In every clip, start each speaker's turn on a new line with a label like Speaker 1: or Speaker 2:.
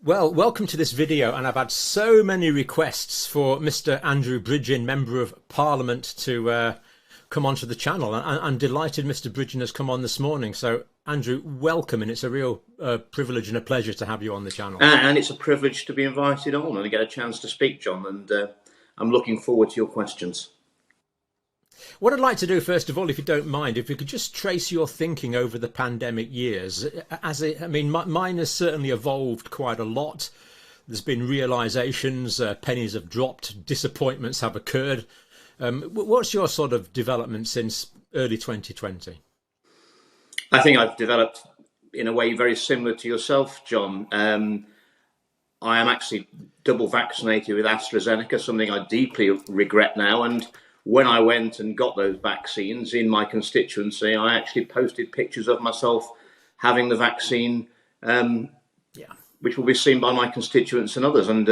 Speaker 1: Well, welcome to this video, and I've had so many requests for Mr. Andrew Bridgen, Member of Parliament, to come onto the channel. And I'm delighted Mr. Bridgen has come on this morning. So, Andrew, welcome, and it's a real privilege and a pleasure to have you on the channel.
Speaker 2: And it's a privilege to be invited on and get a chance to speak, John, and I'm looking forward to your questions.
Speaker 1: What I'd like to do, first of all, if you don't mind, if you could just trace your thinking over the pandemic years. Mine has certainly evolved quite a lot. There's been realisations, pennies have dropped, disappointments have occurred. What's your sort of development since early 2020?
Speaker 2: I think I've developed in a way very similar to yourself, John. I am actually double vaccinated with AstraZeneca, something I deeply regret now. And when I went and got those vaccines in my constituency, I actually posted pictures of myself having the vaccine, which will be seen by my constituents and others. And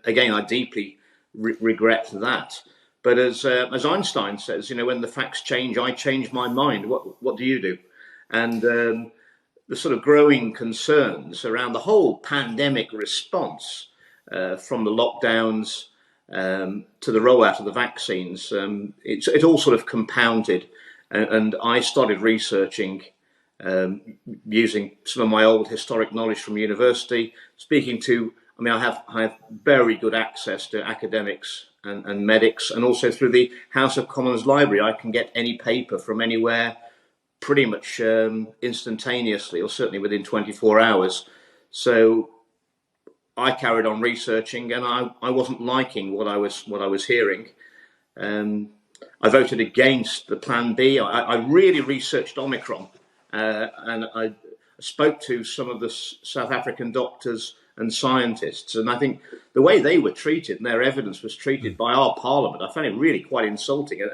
Speaker 2: again, I deeply regret that. But as Einstein says, you know, when the facts change, I change my mind. What do you do? And the sort of growing concerns around the whole pandemic response, from the lockdowns to the rollout of the vaccines, it all sort of compounded, and I started researching using some of my old historic knowledge from university, speaking to, I have very good access to academics and medics, and also through the House of Commons library, I can get any paper from anywhere pretty much instantaneously, or certainly within 24 hours. So I carried on researching, and I wasn't liking what I was hearing. I voted against the Plan B. I really researched Omicron, and I spoke to some of the South African doctors and scientists, and I think the way they were treated and their evidence was treated by our Parliament, I found it really quite insulting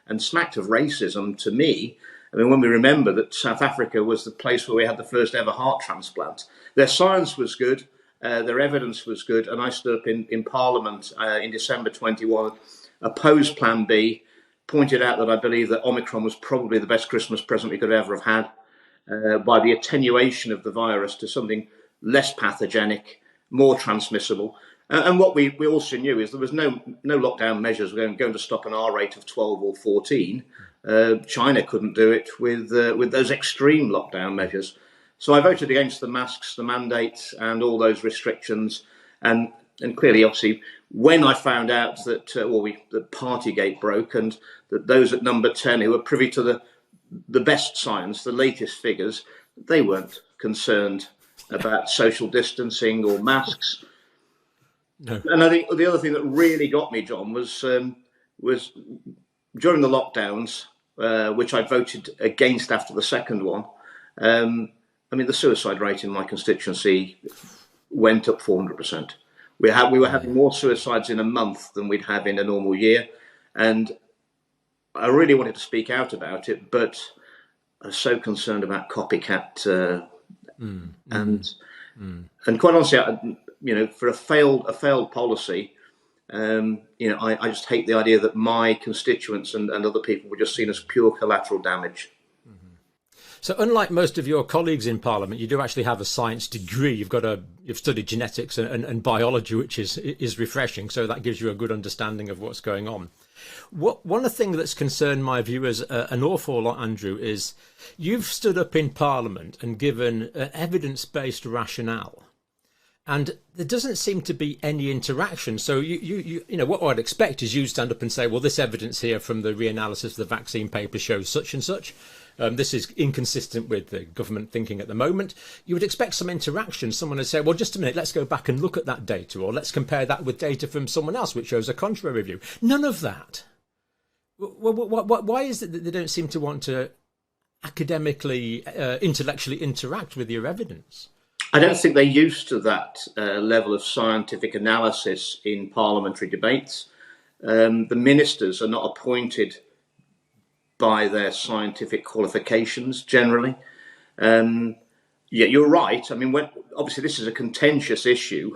Speaker 2: and smacked of racism to me. I mean, when we remember that South Africa was the place where we had the first ever heart transplant, their science was good. Their evidence was good, and I stood up in Parliament in December 21, opposed Plan B, pointed out that I believe that Omicron was probably the best Christmas present we could ever have had, by the attenuation of the virus to something less pathogenic, more transmissible. And what we also knew is there was no lockdown measures going to stop an R rate of 12 or 14. China couldn't do it with those extreme lockdown measures. So I voted against the masks, the mandates, and all those restrictions. And clearly, obviously, when I found out that that Partygate broke, and that those at number 10 who were privy to the best science, the latest figures, they weren't concerned about social distancing or masks.
Speaker 1: No.
Speaker 2: And I think the other thing that really got me, John, was during the lockdowns, which I voted against after the second one. The suicide rate in my constituency went up 400%. We were having more suicides in a month than we'd have in a normal year. And I really wanted to speak out about it, but I was so concerned about copycat. And quite honestly, for a failed policy, I just hate the idea that my constituents and other people were just seen as pure collateral damage.
Speaker 1: So unlike most of your colleagues in Parliament, you do actually have a science degree. You've studied genetics and biology, which is refreshing. So that gives you a good understanding of what's going on. One of the things that's concerned my viewers an awful lot, Andrew, is you've stood up in Parliament and given an evidence-based rationale, and there doesn't seem to be any interaction. So you know what I'd expect is you stand up and say, well, this evidence here from the reanalysis of the vaccine paper shows such and such. This is inconsistent with the government thinking at the moment. You would expect some interaction. Someone would say, well, just a minute, let's go back and look at that data, or let's compare that with data from someone else, which shows a contrary view. None of that. Why is it that they don't seem to want to academically, intellectually interact with your evidence?
Speaker 2: I don't think they're used to that level of scientific analysis in parliamentary debates. The ministers are not appointed by their scientific qualifications generally. Yeah, you're right. I mean, obviously this is a contentious issue,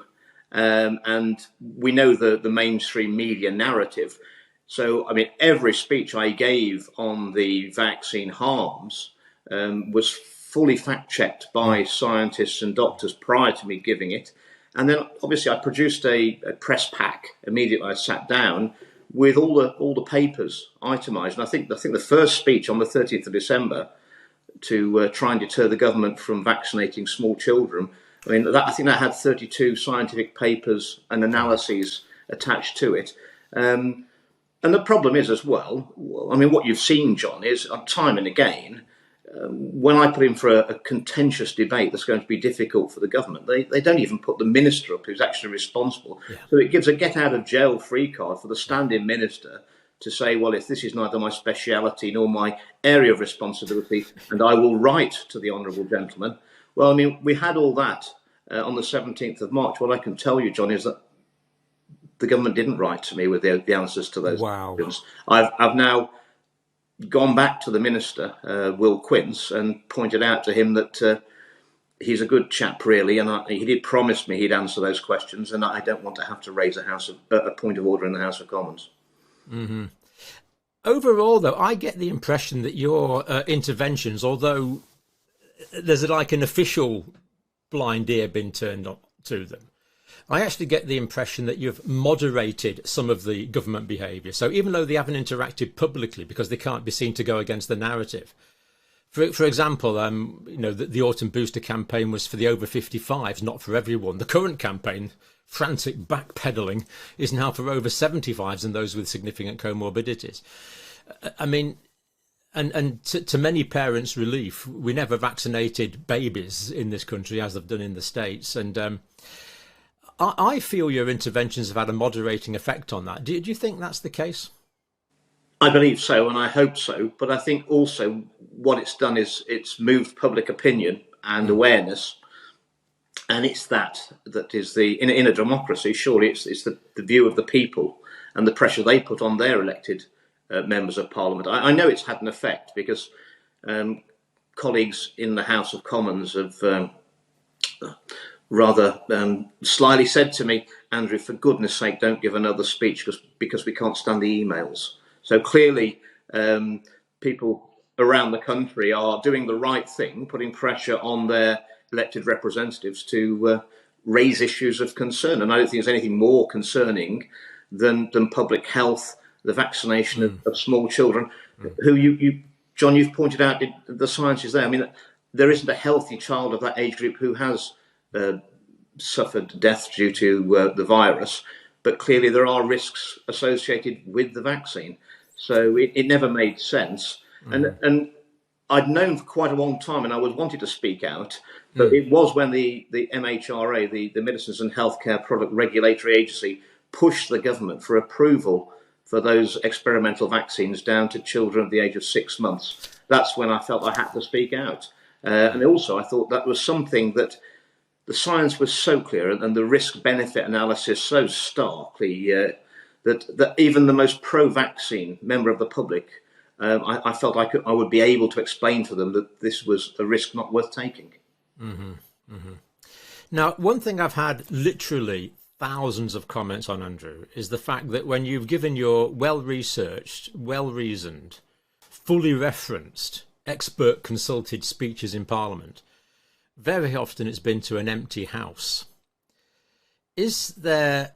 Speaker 2: and we know the mainstream media narrative. So, I mean, every speech I gave on the vaccine harms was fully fact-checked by scientists and doctors prior to me giving it. And then obviously I produced a press pack immediately. I sat down with all the papers itemised, and I think the first speech on the 30th of December to try and deter the government from vaccinating small children. I mean, I think that had 32 scientific papers and analyses attached to it. And the problem is as well, I mean, what you've seen, John, is time and again, when I put in for a contentious debate that's going to be difficult for the government, they don't even put the minister up who's actually responsible. Yeah. So it gives a get-out-of-jail-free card for the standing minister to say, well, if this is neither my speciality nor my area of responsibility, and I will write to the honourable gentleman. Well, I mean, we had all that on the 17th of March. What I can tell you, John, is that the government didn't write to me with the answers to those questions. I've now gone back to the minister, Will Quince, and pointed out to him that he's a good chap, really, and he did promise me he'd answer those questions, and I don't want to have to raise a point of order in the House of Commons.
Speaker 1: Mm-hmm. Overall, though, I get the impression that your interventions, although there's like an official blind ear been turned on to them, I actually get the impression that you've moderated some of the government behaviour. So even though they haven't interacted publicly because they can't be seen to go against the narrative, for example, the autumn booster campaign was for the over 55s, not for everyone. The current campaign, frantic backpedalling, is now for over 75s and those with significant comorbidities. I mean, and to many parents' relief, we never vaccinated babies in this country as they've done in the States. And I feel your interventions have had a moderating effect on that. Do you think that's the case?
Speaker 2: I believe so, and I hope so. But I think also what it's done is it's moved public opinion and awareness. And it's that is in a democracy, surely it's the view of the people and the pressure they put on their elected members of Parliament. I know it's had an effect because colleagues in the House of Commons have rather slyly said to me, Andrew, for goodness sake, don't give another speech because we can't stand the emails. So clearly people around the country are doing the right thing, putting pressure on their elected representatives to raise issues of concern. And I don't think there's anything more concerning than public health, the vaccination of small children, who John, you've pointed out the science is there. I mean, there isn't a healthy child of that age group who has suffered death due to the virus, but clearly there are risks associated with the vaccine. So it never made sense. And I'd known for quite a long time, and I was wanted to speak out, but it was when the MHRA, the Medicines and Healthcare Product Regulatory Agency, pushed the government for approval for those experimental vaccines down to children of the age of 6 months. That's when I felt I had to speak out. And also I thought that was something that the science was so clear and the risk-benefit analysis so starkly that even the most pro-vaccine member of the public, I felt I would be able to explain to them that this was a risk not worth taking.
Speaker 1: Mm-hmm. Mm-hmm. Now, one thing I've had literally thousands of comments on, Andrew, is the fact that when you've given your well-researched, well-reasoned, fully referenced, expert consulted speeches in Parliament, very often it's been to an empty house. Is there,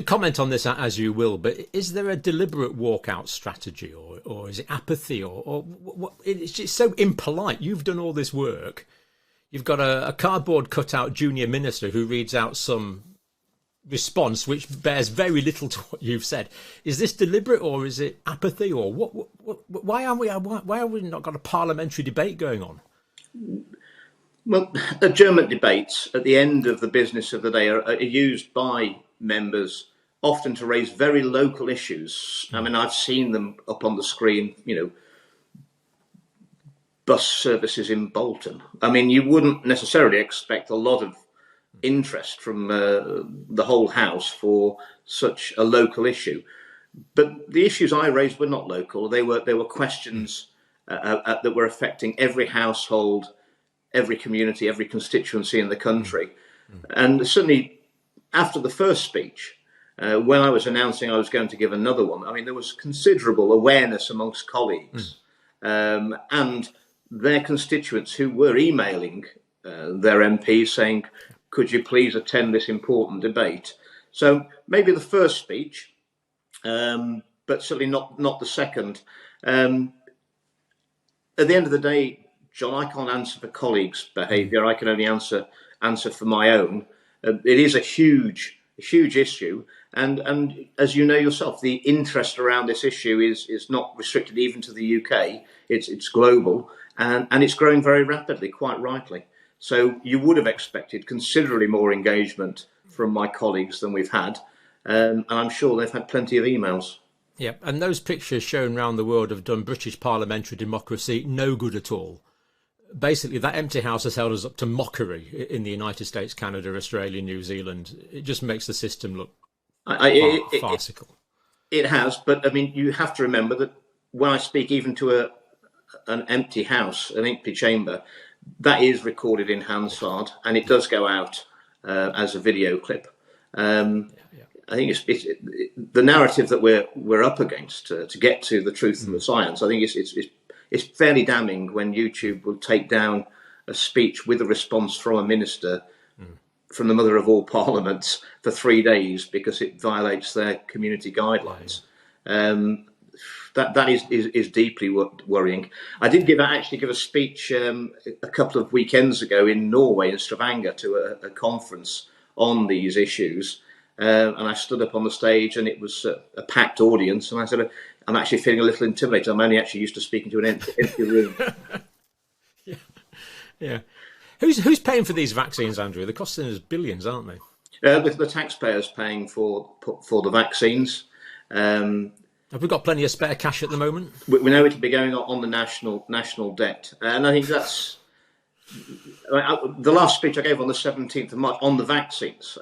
Speaker 1: comment on this as you will, but is there a deliberate walkout strategy or is it apathy or what? It's just so impolite. You've done all this work. You've got a cardboard cutout junior minister who reads out some response which bears very little to what you've said. Is this deliberate or is it apathy or what? Why have we not got a parliamentary debate going on?
Speaker 2: Well, adjournment debates at the end of the business of the day are used by members often to raise very local issues. I mean, I've seen them up on the screen, bus services in Bolton. I mean, you wouldn't necessarily expect a lot of interest from the whole House for such a local issue. But the issues I raised were not local. They were questions that were affecting every household, every community, every constituency in the country. And certainly after the first speech, when I was announcing I was going to give another one, I mean, there was considerable awareness amongst colleagues and their constituents who were emailing their MPs saying, could you please attend this important debate? So maybe the first speech, but certainly not the second. At the end of the day, John, I can't answer for colleagues' behaviour. I can only answer for my own. It is a huge issue, and as you know yourself, the interest around this issue is not restricted even to the UK. It's global, and it's growing very rapidly, quite rightly. So you would have expected considerably more engagement from my colleagues than we've had, and I'm sure they've had plenty of emails.
Speaker 1: Yeah, and those pictures shown around the world have done British parliamentary democracy no good at all. Basically, that empty house has held us up to mockery in the United States, Canada, Australia, New Zealand. It just makes the system look farcical.
Speaker 2: It has, but I mean, you have to remember that when I speak even to an empty house, an empty chamber, that is recorded in Hansard, and it does go out as a video clip. I think it's the narrative that we're up against to get to the truth and the science. I think it's fairly damning when YouTube will take down a speech with a response from a minister, from the mother of all parliaments, for 3 days because it violates their community guidelines. That is deeply worrying. I did actually give a speech a couple of weekends ago in Norway, in Stavanger, to a conference on these issues. And I stood up on the stage, and it was a packed audience. And I said, "I'm actually feeling a little intimidated. I'm only actually used to speaking to an empty room."
Speaker 1: Yeah. Who's paying for these vaccines, Andrew? They're costing us billions, aren't they?
Speaker 2: The taxpayers paying for the vaccines.
Speaker 1: Have we got plenty of spare cash at the moment?
Speaker 2: We know it'll be going on the national debt, and I think that's. The last speech I gave on the 17th of March on the vaccines.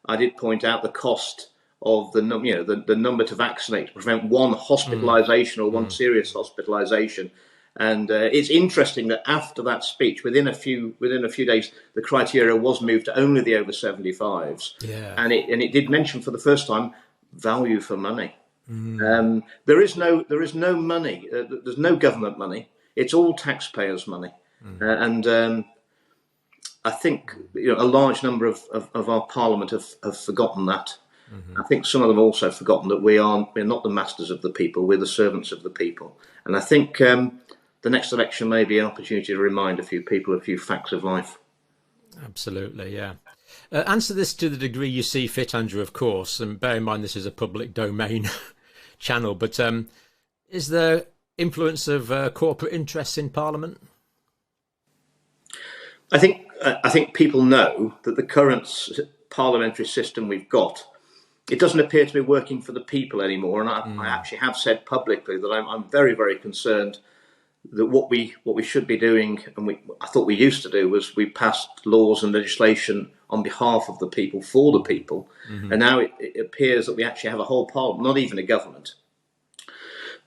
Speaker 2: I did point out the cost of the number to vaccinate to prevent one hospitalisation or one serious hospitalisation, and it's interesting that after that speech, within a few days, the criteria was moved to only the over 75s, and it did mention for the first time value for money. There is no money. There's no government money. It's all taxpayers' money, and. I think a large number of our Parliament have forgotten that. I think some of them also forgotten that we're not the masters of the people, we're the servants of the people. And I think the next election may be an opportunity to remind a few people a few facts of life.
Speaker 1: Absolutely, yeah. Answer this to the degree you see fit, Andrew, of course, and bear in mind this is a public domain channel, but is there influence of corporate interests in Parliament?
Speaker 2: I think people know that the current parliamentary system we've got, it doesn't appear to be working for the people anymore. And I actually have said publicly that I'm very, very concerned that what we should be doing, and I thought we used to do, was we passed laws and legislation on behalf of the people, for the people. And now it appears that we actually have a whole parliament, not even a government,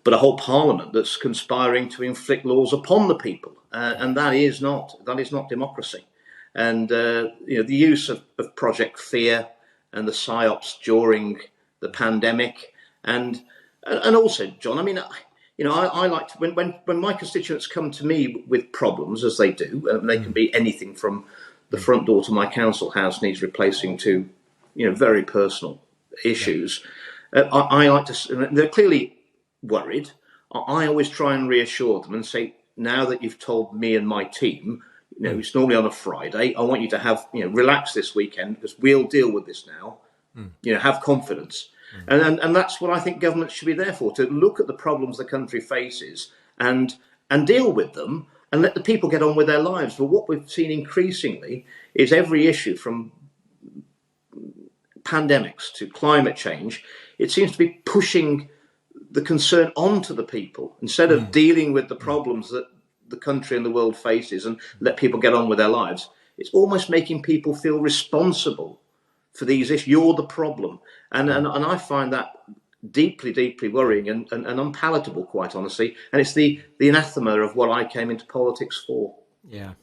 Speaker 2: but a whole parliament that's conspiring to inflict laws upon the people. And that is not democracy. And the use of Project Fear and the psyops during the pandemic, and also, John, I mean, I like to, when my constituents come to me with problems, as they do, and they can be anything from the front door to my council house needs replacing to very personal issues. I like to. They're clearly worried. I always try and reassure them and say, now that you've told me and my team, it's normally on a Friday, I want you to have, relax this weekend because we'll deal with this now. Have confidence. And that's what I think governments should be there for, to look at the problems the country faces and deal with them and let the people get on with their lives. But what we've seen increasingly is every issue, from pandemics to climate change, it seems to be pushing the concern onto the people instead of dealing with the problems that the country and the world faces and let people get on with their lives. It's almost making people feel responsible for these issues. You're the problem. And I find that deeply, deeply worrying and unpalatable, quite honestly. And it's the anathema of what I came into politics for.
Speaker 1: Yeah.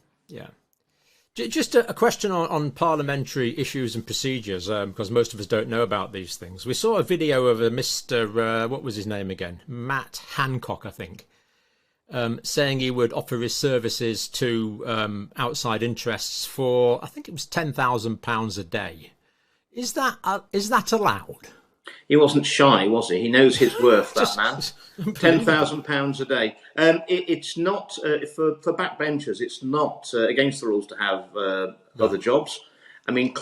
Speaker 1: Just a question on parliamentary issues and procedures, because most of us don't know about these things. We saw a video of a Mr. What was his name again? Matt Hancock, I think. saying he would offer his services to outside interests for, I think it was £10,000 a day. Is that allowed?
Speaker 2: He wasn't shy, was he? He knows his worth, that man. £10,000 a day. It's not for backbenchers. It's not against the rules to have other jobs. I mean,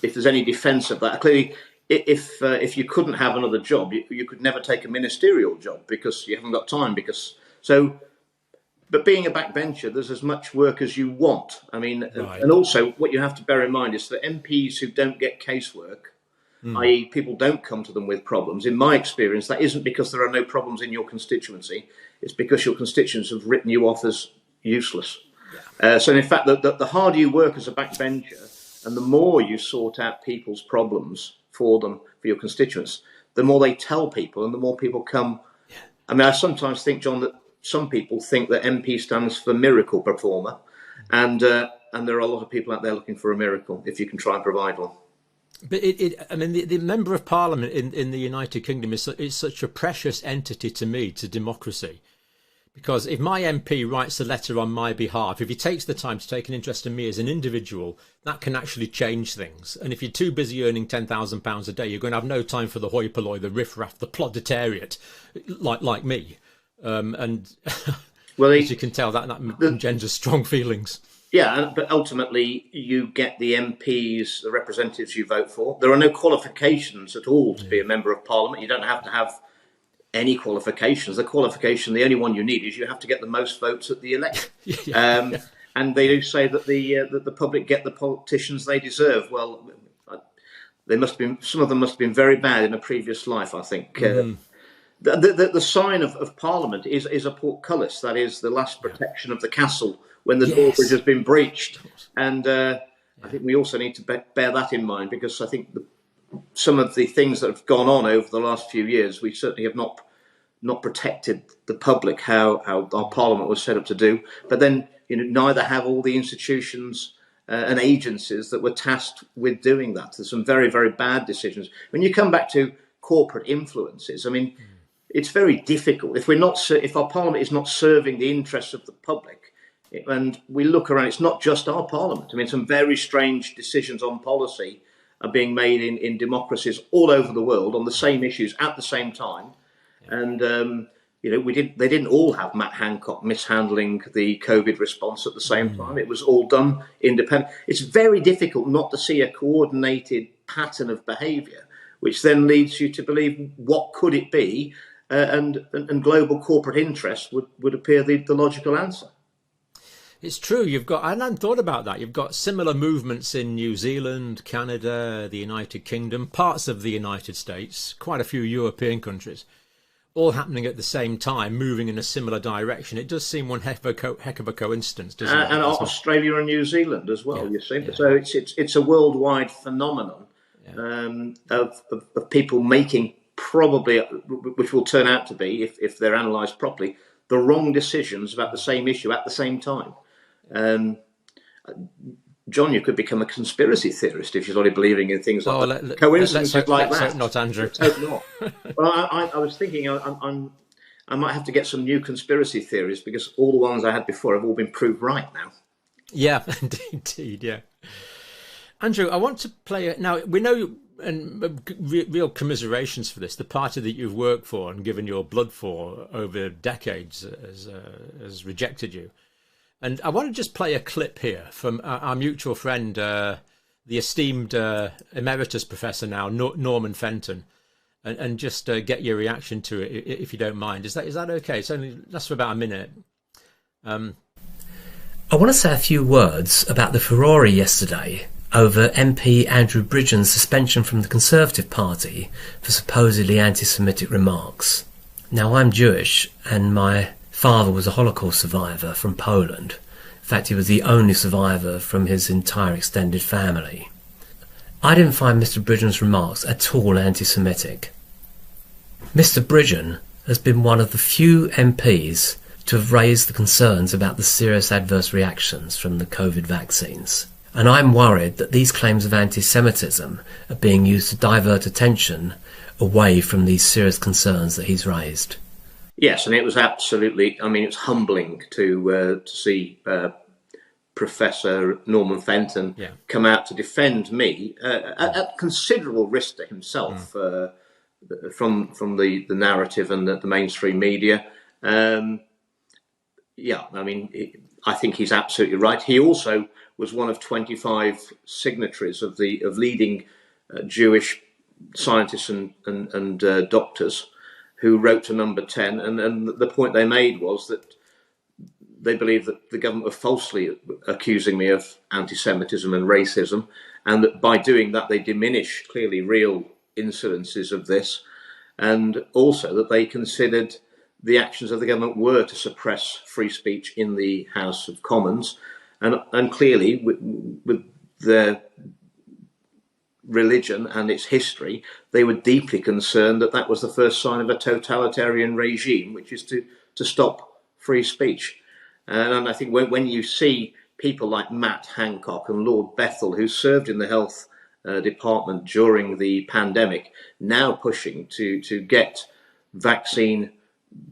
Speaker 2: if there's any defence of that, clearly, if you couldn't have another job, you could never take a ministerial job because you haven't got time. But being a backbencher, there's as much work as you want. I mean, right. And also what you have to bear in mind is that MPs who don't get casework, i.e. people don't come to them with problems, in my experience, that isn't because there are no problems in your constituency. It's because your constituents have written you off as useless. Yeah. So in fact, the harder you work as a backbencher and the more you sort out people's problems for them, for your constituents, the more they tell people and the more people come. Yeah. I mean, I sometimes think, John, that some people think that MP stands for miracle performer, and there are a lot of people out there looking for a miracle if you can try and provide one.
Speaker 1: But I mean, the Member of Parliament in the United Kingdom is such a precious entity to me, to democracy, because if my MP writes a letter on my behalf, if he takes the time to take an interest in me as an individual, that can actually change things. And if you're too busy earning £10,000 a day, you're going to have no time for the hoi polloi, the riffraff, the ploditariat, like me. And well, as you can tell, that engenders strong feelings.
Speaker 2: Yeah, but ultimately you get the MPs, the representatives you vote for. There are no qualifications at all to be a Member of Parliament. You don't have to have any qualifications. The only one you need is you have to get the most votes at the election. And they do say that the public get the politicians they deserve. Well, some of them must have been very bad in a previous life, I think. The sign of Parliament is a portcullis, that is the last protection of the castle when the drawbridge has been breached. And I think we also need to bear that in mind, because I think some of the things that have gone on over the last few years, we certainly have not protected the public how our Parliament was set up to do. But then neither have all the institutions and agencies that were tasked with doing that. There's some very, very bad decisions. When you come back to corporate influences, I mean, it's very difficult if our Parliament is not serving the interests of the public. And we look around, it's not just our Parliament. I mean, some very strange decisions on policy are being made in democracies all over the world on the same issues at the same time. And they didn't all have Matt Hancock mishandling the COVID response at the same time. It was all done independent. It's very difficult not to see a coordinated pattern of behaviour, which then leads you to believe, what could it be? And global corporate interests would appear the logical answer.
Speaker 1: It's true. I hadn't thought about that. You've got similar movements in New Zealand, Canada, the United Kingdom, parts of the United States, quite a few European countries, all happening at the same time, moving in a similar direction. It does seem one heck of a coincidence, doesn't it?
Speaker 2: And Australia and New Zealand as well, you see. Yeah. So it's a worldwide phenomenon of people making, probably, which will turn out to be, if they're analysed properly, the wrong decisions about the same issue at the same time. John, you could become a conspiracy theorist if you started believing in things like that. Coincidences like that.
Speaker 1: Let's hope not, Andrew.
Speaker 2: Let's hope not. Well, I was thinking I might have to get some new conspiracy theories, because all the ones I had before have all been proved right now.
Speaker 1: Yeah, indeed, yeah. Andrew, I want to play now. We know, and real commiserations for this, the party that you've worked for and given your blood for over decades has rejected you. And I want to just play a clip here from our mutual friend, the esteemed emeritus professor now, Norman Fenton, and just get your reaction to it, if you don't mind. Is that okay? It's only lasts for about a minute.
Speaker 3: I want to say a few words about the furore yesterday over MP Andrew Bridgen's suspension from the Conservative Party for supposedly anti-Semitic remarks. Now, I'm Jewish, and my father was a Holocaust survivor from Poland. In fact, he was the only survivor from his entire extended family. I didn't find Mr. Bridgen's remarks at all anti-Semitic. Mr. Bridgen has been one of the few MPs to have raised the concerns about the serious adverse reactions from the COVID vaccines. And I'm worried that these claims of anti-Semitism are being used to divert attention away from these serious concerns that he's raised.
Speaker 2: Yes, and it was absolutely. I mean, it's humbling to see Professor Norman Fenton come out to defend me at considerable risk to himself from the narrative and the mainstream media. Yeah, I mean, I think he's absolutely right. He also was one of 25 signatories of leading Jewish scientists and doctors who wrote to Number 10, and the point they made was that they believed that the government were falsely accusing me of anti-Semitism and racism, and that by doing that they diminish clearly real incidences of this, and also that they considered the actions of the government were to suppress free speech in the House of Commons, and clearly with their religion and its history, they were deeply concerned that that was the first sign of a totalitarian regime, which is to stop free speech. And I think when you see people like Matt Hancock and Lord Bethell, who served in the health department during the pandemic, now pushing to get vaccine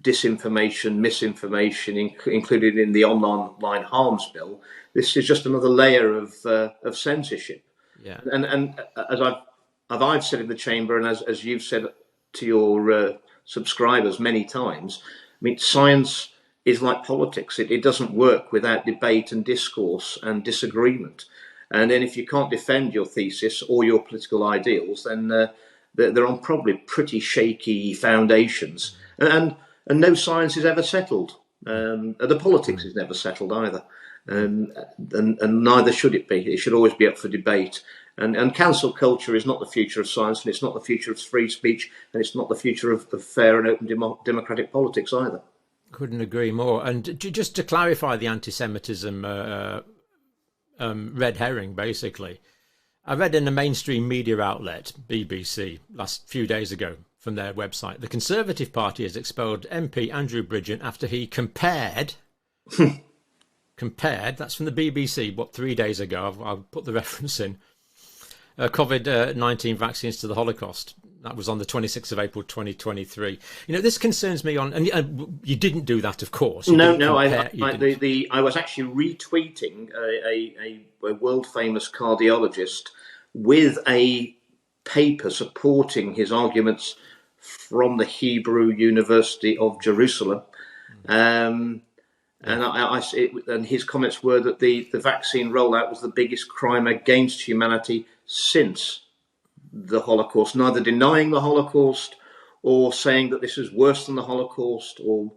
Speaker 2: disinformation, misinformation included in the online harms bill, this is just another layer of censorship.
Speaker 1: Yeah.
Speaker 2: And as I've said in the chamber, and as you've said to your subscribers many times, I mean, science is like politics. It doesn't work without debate and discourse and disagreement. And then if you can't defend your thesis or your political ideals, then they're on probably pretty shaky foundations. And no science is ever settled. The politics is never settled either. And neither should it be. It should always be up for debate. And cancel culture is not the future of science, and it's not the future of free speech, and it's not the future of fair and open democratic politics either.
Speaker 1: Couldn't agree more. And just to clarify the anti-Semitism red herring, basically, I read in a mainstream media outlet, BBC, last few days ago from their website, the Conservative Party has expelled MP Andrew Bridgen after he compared, that's from the BBC, 3 days ago, I'll put the reference in, COVID-19 vaccines to the Holocaust. That was on the 26th of April 2023. You know, this concerns me and you didn't do that, of course.
Speaker 2: No, I was actually retweeting a world-famous cardiologist with a paper supporting his arguments from the Hebrew University of Jerusalem. And his comments were that the vaccine rollout was the biggest crime against humanity since the Holocaust, neither denying the Holocaust or saying that this is worse than the Holocaust or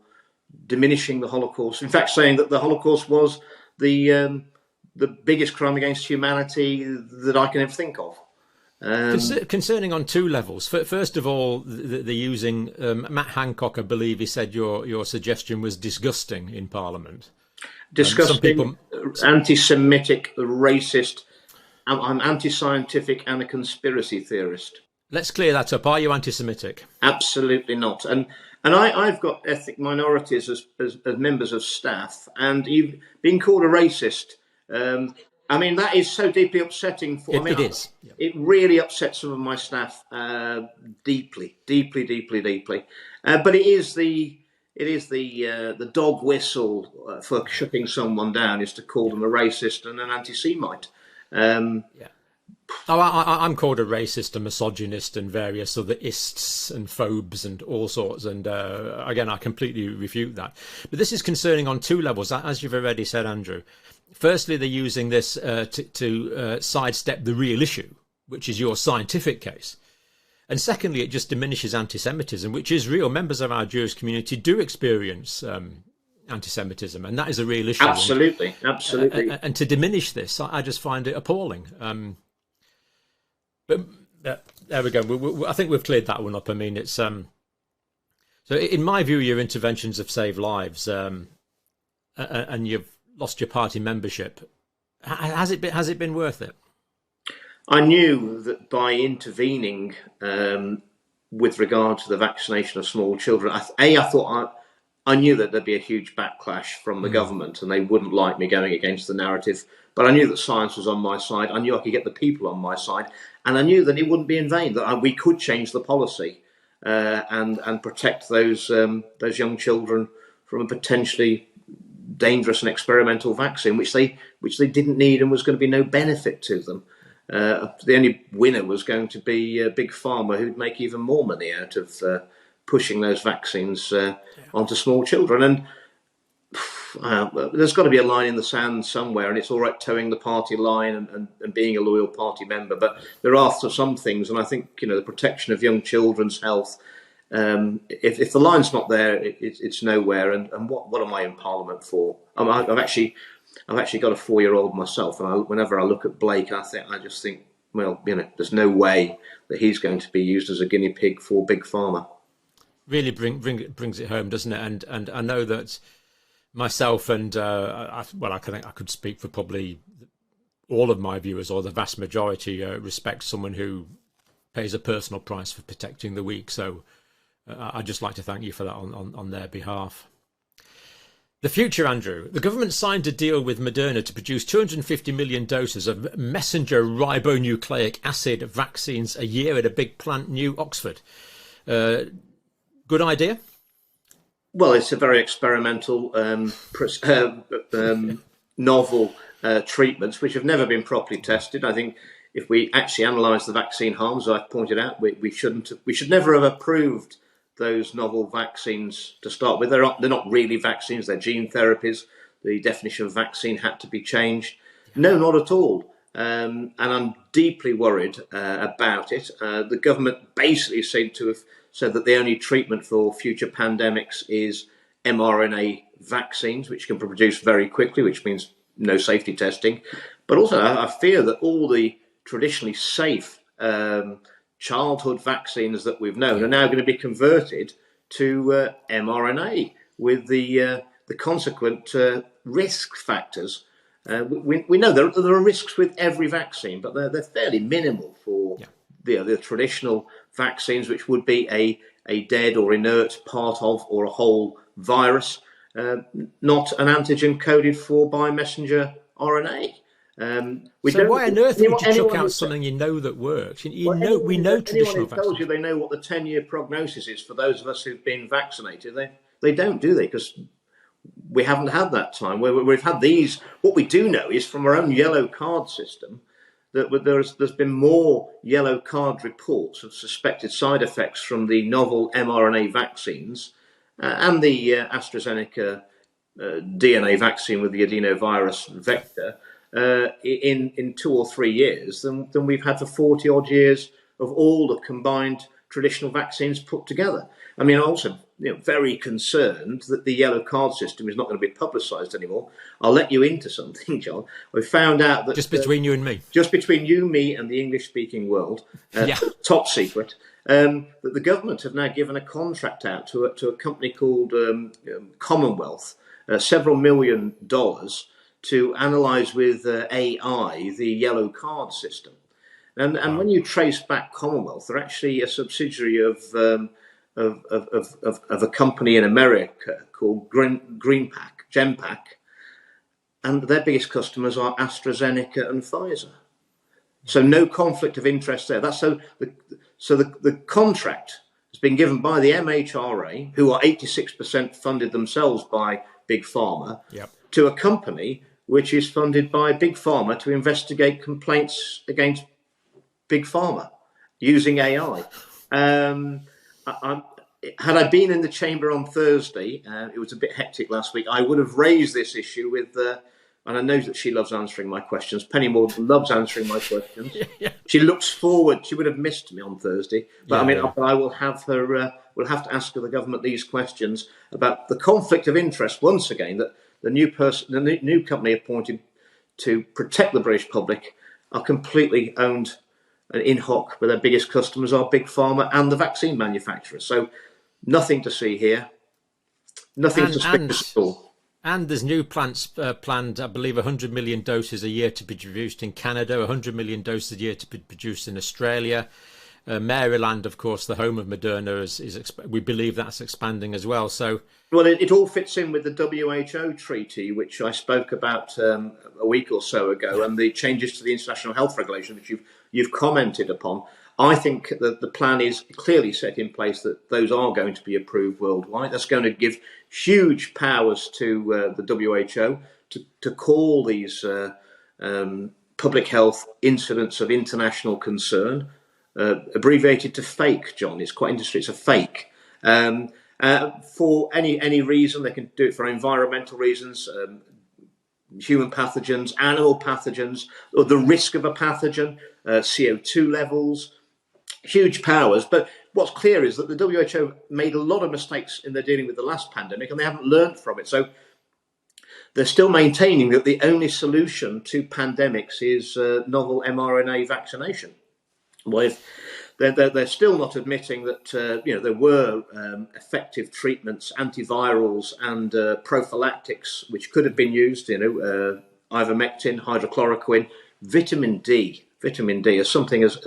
Speaker 2: diminishing the Holocaust. In fact, saying that the Holocaust was the biggest crime against humanity that I can ever think of.
Speaker 1: Concerning on two levels. First of all, the using Matt Hancock, I believe he said your suggestion was disgusting in Parliament.
Speaker 2: Disgusting, anti-Semitic, racist. I'm anti-scientific and a conspiracy theorist.
Speaker 1: Let's clear that up. Are you anti-Semitic?
Speaker 2: Absolutely not. And I've got ethnic minorities as members of staff, and being called a racist. I mean, that is so deeply upsetting for me.
Speaker 1: It is. Yeah.
Speaker 2: It really upsets some of my staff deeply. But it is the dog whistle for shutting someone down is to call them a racist and an anti-Semite.
Speaker 1: I'm called a racist, a misogynist, and various other ists and phobes and all sorts. And again, I completely refute that. But this is concerning on two levels, as you've already said, Andrew. Firstly, they're using this to sidestep the real issue, which is your scientific case. And secondly, it just diminishes anti-Semitism, which is real. Members of our Jewish community do experience anti-Semitism, and that is a real issue.
Speaker 2: Absolutely.
Speaker 1: And to diminish this, I just find it appalling. But there we go. I think we've cleared that one up. I mean, it's so in my view, your interventions have saved lives, and you've lost your party membership. Has it been worth it?
Speaker 2: I knew that by intervening with regard to the vaccination of small children, I knew that there'd be a huge backlash from the government, and they wouldn't like me going against the narrative. But I knew that science was on my side. I knew I could get the people on my side, and I knew that it wouldn't be in vain. That we could change the policy. and protect those young children from a potentially dangerous and experimental vaccine, which they didn't need and was going to be no benefit to them. The only winner was going to be Big Pharma, who'd make even more money out of pushing those vaccines onto small children. And there's got to be a line in the sand somewhere, and it's all right towing the party line and being a loyal party member, but there are some things, and I think the protection of young children's health, if the line's not there, it's nowhere. And what am I in Parliament for? I've actually got a 4-year-old myself, and whenever I look at Blake, I just think, well, there's no way that he's going to be used as a guinea pig for Big Pharma.
Speaker 1: Really brings it home, doesn't it? And I know that myself and I could speak for probably all of my viewers, or the vast majority, respect someone who pays a personal price for protecting the weak. So I'd just like to thank you for that on their behalf. The future, Andrew. The government signed a deal with Moderna to produce 250 million doses of messenger ribonucleic acid vaccines a year at a big plant near Oxford. Good idea?
Speaker 2: Well, it's a very experimental, novel treatments which have never been properly tested. I think if we actually analyse the vaccine harms, as I've pointed out, we should never have approved those novel vaccines to start with. They're not really vaccines, they're gene therapies. The definition of vaccine had to be changed. No, not at all. And I'm deeply worried about it. The government basically seemed to have said that the only treatment for future pandemics is mRNA vaccines, which can be produced very quickly, which means no safety testing. But also, I fear that all the traditionally safe childhood vaccines that we've known are now going to be converted to mRNA with the consequent risk factors. We know there are risks with every vaccine, but they're fairly minimal for the traditional vaccines, which would be a dead or inert part of or a whole virus, not an antigen coded for by messenger RNA.
Speaker 1: So why on earth would you chuck out something that works? We know traditional vaccines.
Speaker 2: Tells you they know what the 10-year prognosis is for those of us who've been vaccinated. They don't, do they? Because we haven't had that time. We've had these. What we do know is from our own yellow card system that there's been more yellow card reports of suspected side effects from the novel mRNA vaccines and the AstraZeneca DNA vaccine with the adenovirus vector in 2 or 3 years than we've had for 40 odd years of all the combined traditional vaccines put together. I mean, I'm also very concerned that the yellow card system is not going to be publicised anymore. I'll let you into something, John. We found out that
Speaker 1: just between you and me,
Speaker 2: just between you, me, and the English-speaking world, top secret. That the government have now given a contract out to a company called Commonwealth, several $1 million, to analyse with AI the yellow card system. And when you trace back Commonwealth, they're actually a subsidiary of a company in America called Genpack, and their biggest customers are AstraZeneca and Pfizer. So no conflict of interest there. The contract has been given by the MHRA, who are 86% funded themselves by Big Pharma, to a company which is funded by Big Pharma to investigate complaints against Big Pharma using AI. Had I been in the chamber on Thursday, it was a bit hectic last week, I would have raised this issue with, and I know that she loves answering my questions. Penny Morton loves answering my questions. She looks forward. She would have missed me on Thursday, but I will have her. We'll have to ask the government these questions about the conflict of interest once again that the new company appointed to protect the British public are completely owned and in hoc, where their biggest customers are Big Pharma and the vaccine manufacturers. So nothing to see here, nothing suspicious at all.
Speaker 1: And there's new plants planned, I believe, 100 million doses a year to be produced in Canada, 100 million doses a year to be produced in Australia. Maryland, of course, the home of Moderna, we believe that's expanding as well. So,
Speaker 2: well, it all fits in with the WHO treaty, which I spoke about a week or so ago, and the changes to the international health regulation, which you've commented upon. I think that the plan is clearly set in place that those are going to be approved worldwide. That's going to give huge powers to the WHO to call these public health incidents of international concern, abbreviated to FAKE, John. It's quite interesting. It's a FAKE. For any reason, they can do it for environmental reasons, human pathogens, animal pathogens, or the risk of a pathogen, CO2 levels, huge powers. But what's clear is that the WHO made a lot of mistakes in their dealing with the last pandemic, and they haven't learned from it. So they're still maintaining that the only solution to pandemics is novel mRNA vaccination. Well, they're still not admitting that there were effective treatments, antivirals, and prophylactics which could have been used. Ivermectin, hydrochloroquine, vitamin D. Vitamin D is something as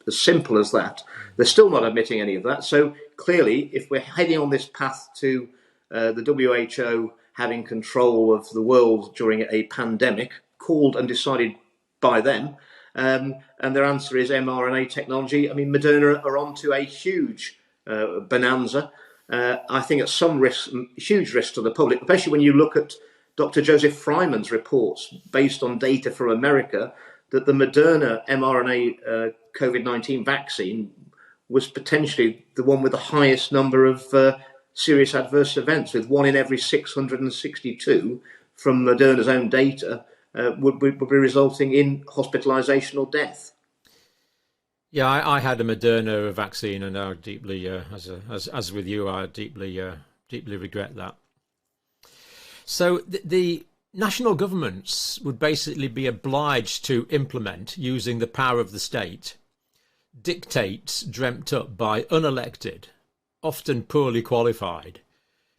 Speaker 2: simple as that. They're still not admitting any of that. So clearly, if we're heading on this path to the WHO having control of the world during a pandemic, called and decided by them, and their answer is mRNA technology. I mean, Moderna are onto a huge bonanza. I think at some risk, huge risk to the public, especially when you look at Dr. Joseph Fryman's reports based on data from America, that the Moderna mRNA COVID-19 vaccine was potentially the one with the highest number of serious adverse events, with 1 in every 662 from Moderna's own data would be resulting in hospitalisation or death.
Speaker 1: Yeah, I had a Moderna vaccine, and I deeply, as with you, I deeply regret that. So the national governments would basically be obliged to implement, using the power of the state, dictates dreamt up by unelected, often poorly qualified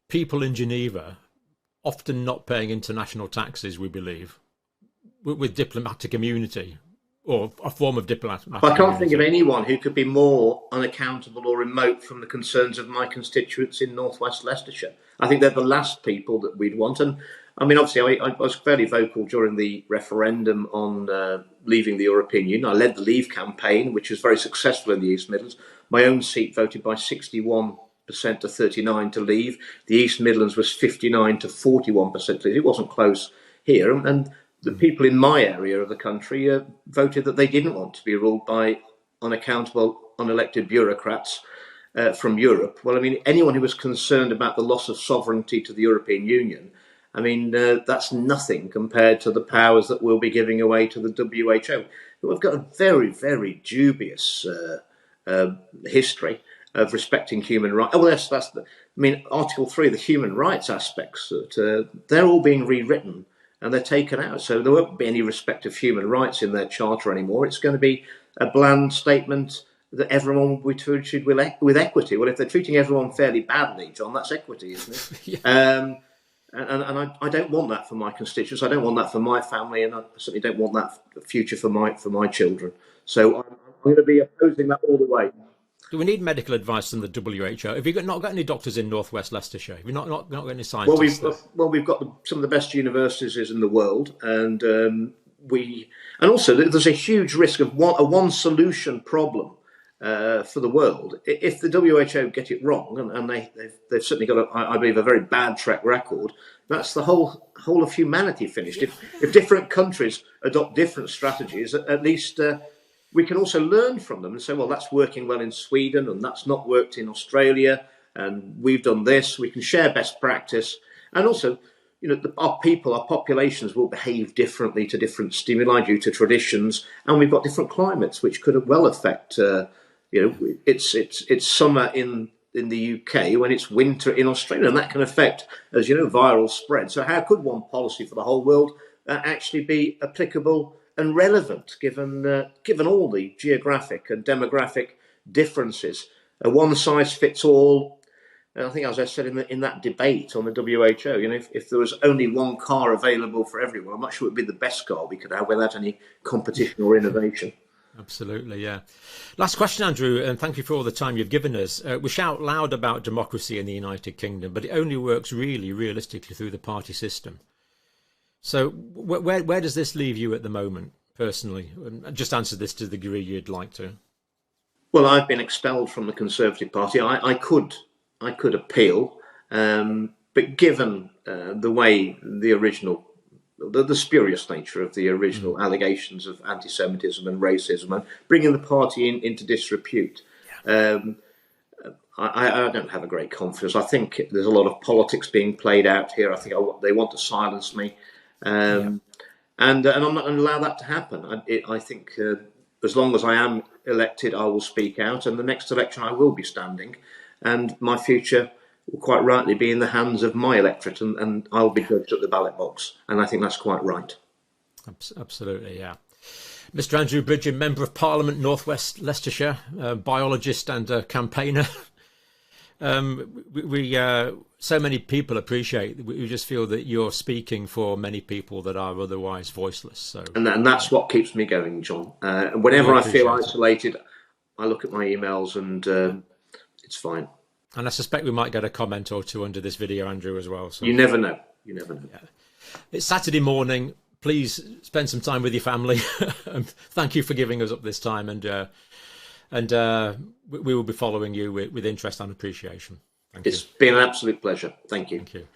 Speaker 1: people in Geneva, often not paying international taxes, we believe, with diplomatic immunity, or a form of diplomatic immunity.
Speaker 2: I can't think of anyone who could be more unaccountable or remote from the concerns of my constituents in northwest Leicestershire. I think they're the last people that we'd want. And I mean, obviously, I was fairly vocal during the referendum on leaving the European Union. I led the Leave campaign, which was very successful in the East Midlands. My own seat voted by 61% to 39% to leave. The East Midlands was 59% to 41% to leave. It wasn't close here. And the people in my area of the country voted that they didn't want to be ruled by unaccountable, unelected bureaucrats from Europe. Well, I mean, anyone who was concerned about the loss of sovereignty to the European Union, I mean, that's nothing compared to the powers that we'll be giving away to the WHO. We've got a very, very dubious history of respecting human rights. Oh, well, Article 3, the human rights aspects, that they're all being rewritten and they're taken out. So there won't be any respect of human rights in their charter anymore. It's going to be a bland statement that everyone will be treated with equity. Well, if they're treating everyone fairly badly, John, that's equity, isn't it? Yeah. And I don't want that for my constituents. I don't want that for my family, and I certainly don't want that future for my children. So I'm going to be opposing that all the way.
Speaker 1: Do we need medical advice from the WHO? Have you not got any doctors in northwest Leicestershire? Have you not got any scientists?
Speaker 2: Well, we've got some of the best universities in the world, and also there's a huge risk of a one solution problem for the world. If the WHO get it wrong, and they've certainly got, I believe, a very bad track record, that's the whole of humanity finished. If different countries adopt different strategies, at least we can also learn from them and say, well, that's working well in Sweden and that's not worked in Australia, and we've done this. We can share best practice, and also, our populations will behave differently to different stimuli due to traditions, and we've got different climates which could well affect. It's summer in the UK when it's winter in Australia, and that can affect, as you know, viral spread. So how could one policy for the whole world actually be applicable and relevant, given all the geographic and demographic differences? A one-size-fits-all. I think, as I said in that debate on the WHO, if there was only one car available for everyone, I'm not sure it would be the best car we could have without any competition or innovation.
Speaker 1: Absolutely, yeah. Last question, Andrew, and thank you for all the time you've given us. We shout loud about democracy in the United Kingdom, but it only works really realistically through the party system. So where does this leave you at the moment, personally? And just answer this to the degree you'd like to.
Speaker 2: Well, I've been expelled from the Conservative Party. I could appeal, but given the way the original, the spurious nature of the original allegations of anti-Semitism and racism and bringing the party into disrepute, I don't have a great confidence. I think there's a lot of politics being played out here. I think they want to silence me, and I'm not going to allow that to happen. I think as long as I am elected, I will speak out, and the next election I will be standing, and my future will quite rightly be in the hands of my electorate, and I'll be judged at the ballot box, and I think that's quite right.
Speaker 1: Absolutely, yeah. Mr. Andrew Bridgen, Member of Parliament, North West Leicestershire, biologist and campaigner. So many people appreciate. We just feel that you're speaking for many people that are otherwise voiceless. So,
Speaker 2: and that's what keeps me going, John. Whenever I feel isolated, I look at my emails, and it's fine.
Speaker 1: And I suspect we might get a comment or two under this video, Andrew, as well. So.
Speaker 2: You never know. You never know.
Speaker 1: Yeah. It's Saturday morning. Please spend some time with your family. Thank you for giving us up this time, and we will be following you with interest and appreciation. Thank you.
Speaker 2: It's been an absolute pleasure. Thank you.
Speaker 1: Thank you.